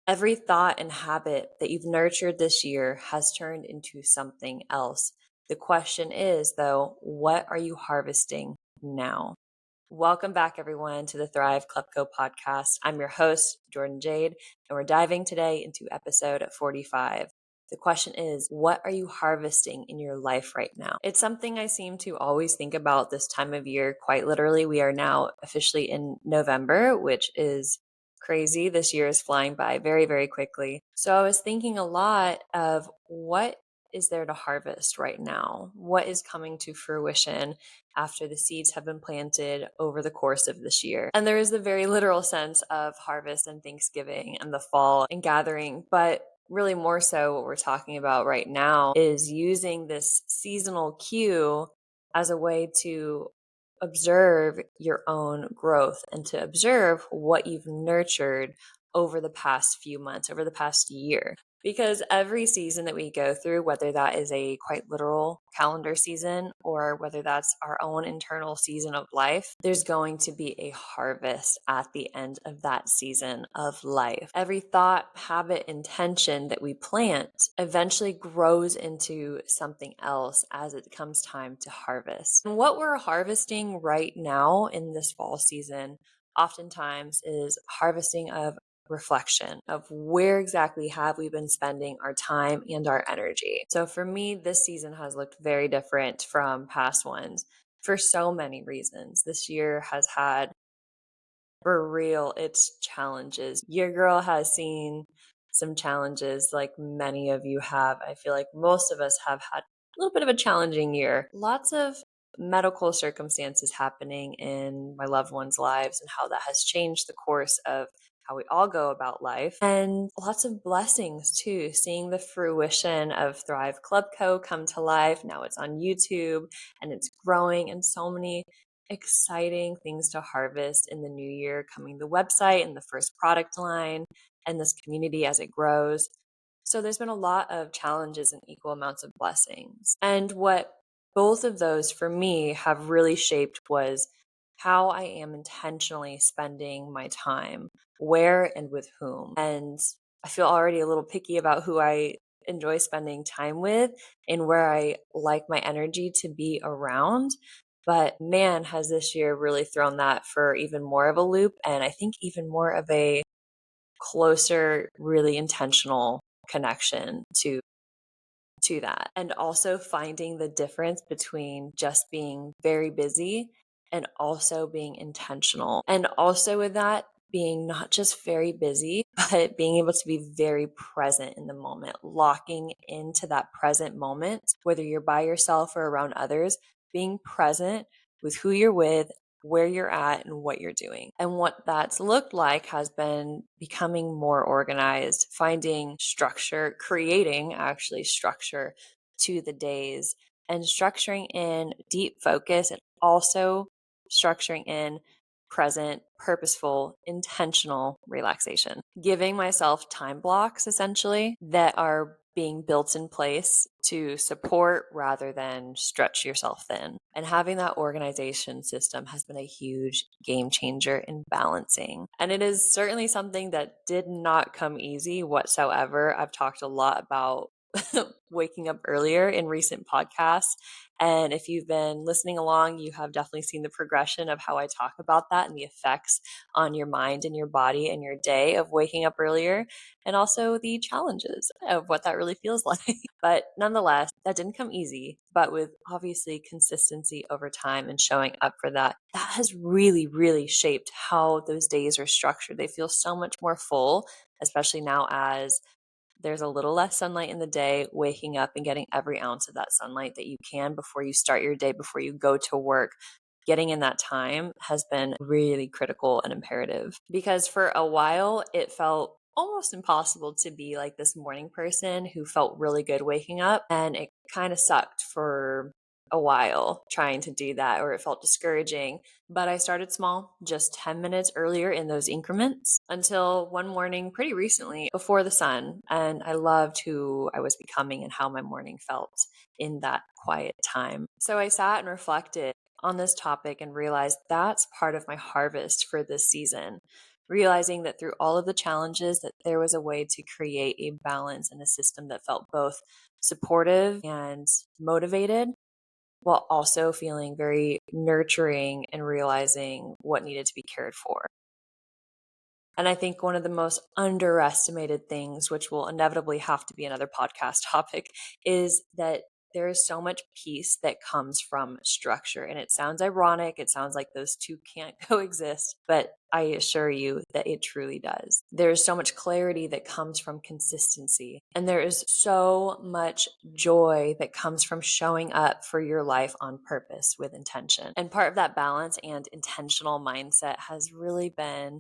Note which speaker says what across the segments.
Speaker 1: Every thought and habit that you've nurtured this year has turned into something else. The question is, though, what are you harvesting now? Welcome back, everyone, to the Thrive Club Co podcast. I'm your host, Jordan Jade, and we're diving today into episode 45. The question is, what are you harvesting in your life right now? It's something I seem to always think about this time of year. Quite literally, we are now officially in November, which is crazy. This year is flying by very, very quickly. So I was thinking a lot of what is there to harvest right now? What is coming to fruition after the seeds have been planted over the course of this year? And there is the very literal sense of harvest and Thanksgiving and the fall and gathering, but really more so what we're talking about right now is using this seasonal cue as a way to observe your own growth and to observe what you've nurtured over the past few months, over the past year. Because every season that we go through, whether that is a quite literal calendar season or whether that's our own internal season of life, there's going to be a harvest at the end of that season of life. Every thought, habit, intention that we plant eventually grows into something else as it comes time to harvest. And what we're harvesting right now in this fall season oftentimes is harvesting of reflection of where exactly have we been spending our time and our energy. So for me, this season has looked very different from past ones for so many reasons. This year has had, for real, its challenges. Your girl has seen some challenges like many of you have. I feel like most of us have had a little bit of a challenging year. Lots of medical circumstances happening in my loved ones' lives and how that has changed the course of how we all go about life. And lots of blessings too, seeing the fruition of Thrive Club Co. come to life. Now it's on YouTube and it's growing, and so many exciting things to harvest in the new year coming, the website and the first product line and this community as it grows. So there's been a lot of challenges and equal amounts of blessings. And what both of those for me have really shaped was how I am intentionally spending my time, where and with whom. And I feel already a little picky about who I enjoy spending time with and where I like my energy to be around. But man, has this year really thrown that for even more of a loop. And I think even more of a closer, really intentional connection to that. And also finding the difference between just being very busy and also being intentional. And also with that, being not just very busy, but being able to be very present in the moment, locking into that present moment, whether you're by yourself or around others, being present with who you're with, where you're at, and what you're doing. And what that's looked like has been becoming more organized, finding structure, creating actually structure to the days, and structuring in deep focus and also structuring in present, purposeful, intentional relaxation. Giving myself time blocks essentially that are being built in place to support rather than stretch yourself thin. And having that organization system has been a huge game changer in balancing. And it is certainly something that did not come easy whatsoever. I've talked a lot about waking up earlier in recent podcasts. And if you've been listening along, you have definitely seen the progression of how I talk about that and the effects on your mind and your body and your day of waking up earlier, and also the challenges of what that really feels like. But nonetheless, that didn't come easy, but with obviously consistency over time and showing up for that, that has really, really shaped how those days are structured. They feel so much more full, especially now as there's a little less sunlight in the day, waking up and getting every ounce of that sunlight that you can before you start your day, before you go to work. Getting in that time has been really critical and imperative because for a while it felt almost impossible to be like this morning person who felt really good waking up. And it kind of sucked for a while trying to do that, or it felt discouraging. But I started small, just 10 minutes earlier in those increments until one morning pretty recently before the sun. And I loved who I was becoming and how my morning felt in that quiet time. So I sat and reflected on this topic and realized that's part of my harvest for this season. realizing that through all of the challenges that there was a way to create a balance and a system that felt both supportive and motivated while also feeling very nurturing and realizing what needed to be cared for. And I think one of the most underestimated things, which will inevitably have to be another podcast topic, is that there is so much peace that comes from structure. And it sounds ironic. It sounds like those two can't coexist, but I assure you that it truly does. There is so much clarity that comes from consistency. And there is so much joy that comes from showing up for your life on purpose with intention. And part of that balance and intentional mindset has really been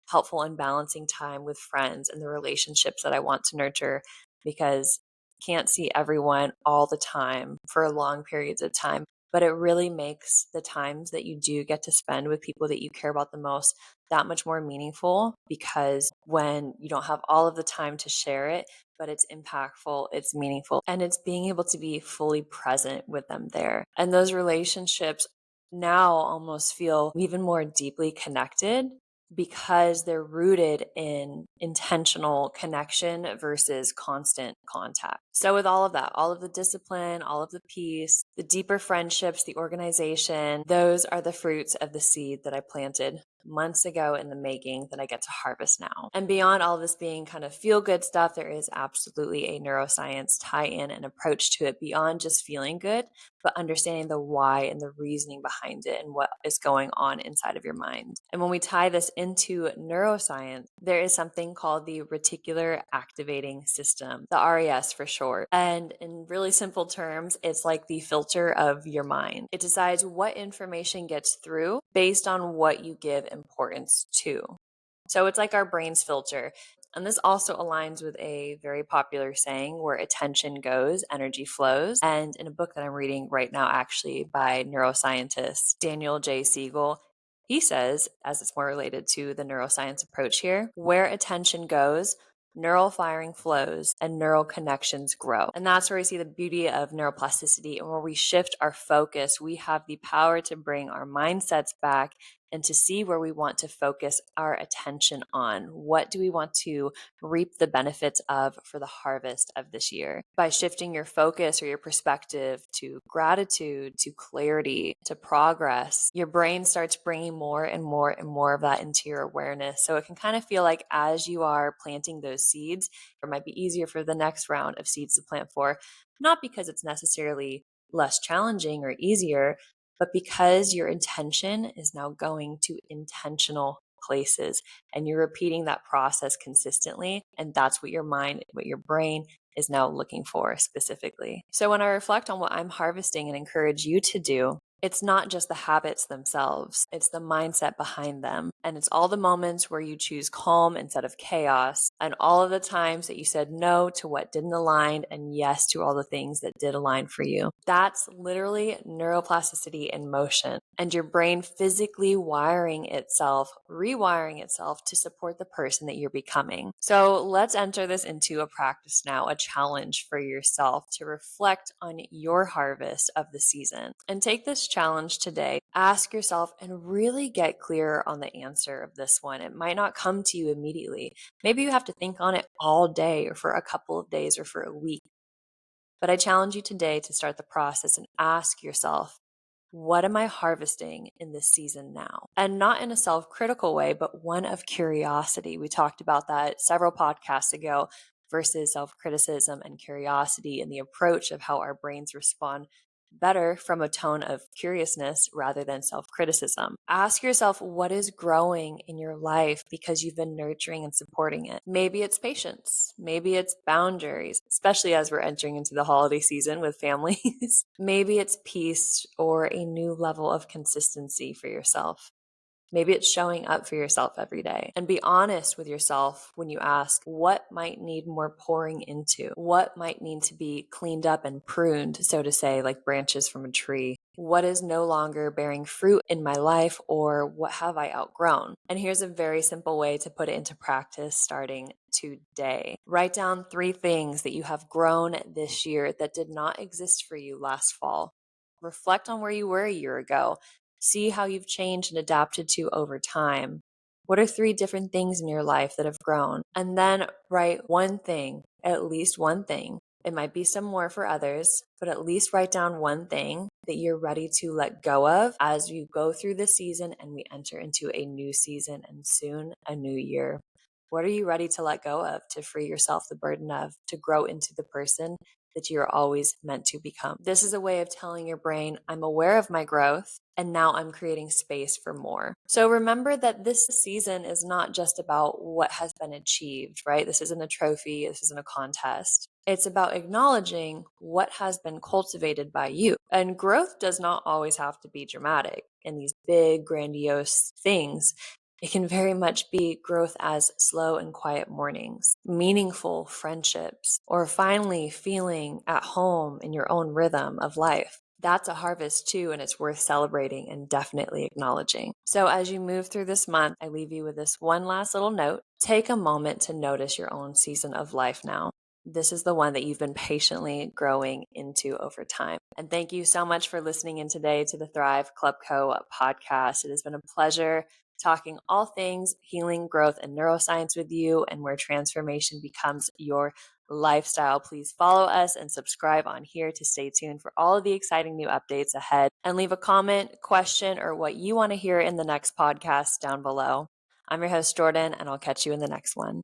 Speaker 1: helpful in balancing time with friends and the relationships that I want to nurture, because can't see everyone all the time for long periods of time, but it really makes the times that you do get to spend with people that you care about the most that much more meaningful, because when you don't have all of the time to share it, but it's impactful, it's meaningful, and it's being able to be fully present with them there. And those relationships now almost feel even more deeply connected because they're rooted in intentional connection versus constant contact. So, with all of that, all of the discipline, all of the peace, the deeper friendships, the organization, those are the fruits of the seed that I planted months ago in the making that I get to harvest now. And beyond all this being kind of feel good stuff, there is absolutely a neuroscience tie in and approach to it beyond just feeling good, but understanding the why and the reasoning behind it and what is going on inside of your mind. And when we tie this into neuroscience, there is something called the Reticular Activating System, the RAS for short. And in really simple terms, it's like the filter of your mind. It decides what information gets through based on what you give importance to. So it's like our brain's filter. And this also aligns with a very popular saying, where attention goes, energy flows. And in a book that I'm reading right now, actually by neuroscientist Daniel J. Siegel, he says, as it's more related to the neuroscience approach here, where attention goes, neural firing flows and neural connections grow. And that's where we see the beauty of neuroplasticity. And where we shift our focus, we have the power to bring our mindsets back and to see where we want to focus our attention on. What do we want to reap the benefits of for the harvest of this year? By shifting your focus or your perspective to gratitude, to clarity, to progress, your brain starts bringing more and more and more of that into your awareness. So it can kind of feel like as you are planting those seeds, it might be easier for the next round of seeds to plant for, not because it's necessarily less challenging or easier, but because your intention is now going to intentional places and you're repeating that process consistently. And that's what your mind, what your brain is now looking for specifically. So when I reflect on what I'm harvesting and encourage you to do, it's not just the habits themselves, it's the mindset behind them. And it's all the moments where you choose calm instead of chaos, and all of the times that you said no to what didn't align and yes to all the things that did align for you. That's literally neuroplasticity in motion, and your brain physically wiring itself, rewiring itself to support the person that you're becoming. So let's enter this into a practice now, a challenge for yourself to reflect on your harvest of the season. And take this challenge today. Ask yourself and really get clear on the answer of this one. It might not come to you immediately. Maybe you have to think on it all day or for a couple of days or for a week. But I challenge you today to start the process and ask yourself, what am I harvesting in this season now? And not in a self critical way, but one of curiosity. We talked about that several podcasts ago, versus self criticism and curiosity, and the approach of how our brains respond better from a tone of curiousness rather than self criticism. Ask yourself what is growing in your life because you've been nurturing and supporting it. Maybe it's patience, maybe it's boundaries, especially as we're entering into the holiday season with families. Maybe it's peace or a new level of consistency for yourself. Maybe it's showing up for yourself every day. And be honest with yourself when you ask what might need more pouring into, what might need to be cleaned up and pruned, so to say, like branches from a tree. What is no longer bearing fruit in my life, or what have I outgrown? And here's a very simple way to put it into practice starting today. Write down 3 things that you have grown this year that did not exist for you last fall. Reflect on where you were a year ago. See how you've changed and adapted to over time. What are 3 different things in your life that have grown? And then write one thing, at least one thing. It might be some more for others, but at least write down one thing that you're ready to let go of as you go through the season and we enter into a new season and soon a new year. What are you ready to let go of, to free yourself the burden of, to grow into the person that you're always meant to become? This is a way of telling your brain, I'm aware of my growth, and now I'm creating space for more. So remember that this season is not just about what has been achieved, right? This isn't a trophy, this isn't a contest. It's about acknowledging what has been cultivated by you. And growth does not always have to be dramatic in these big, grandiose things. It can very much be growth as slow and quiet mornings, meaningful friendships, or finally feeling at home in your own rhythm of life. That's a harvest too, and it's worth celebrating and definitely acknowledging. So, as you move through this month, I leave you with this one last little note. Take a moment to notice your own season of life now. This is the one that you've been patiently growing into over time. And thank you so much for listening in today to the Thrive Club Co. podcast. It has been a pleasure talking all things healing, growth, and neuroscience with you, and where transformation becomes your lifestyle. Please follow us and subscribe on here to stay tuned for all of the exciting new updates ahead. And leave a comment, question, or what you want to hear in the next podcast down below. I'm your host, Jordan, and I'll catch you in the next one.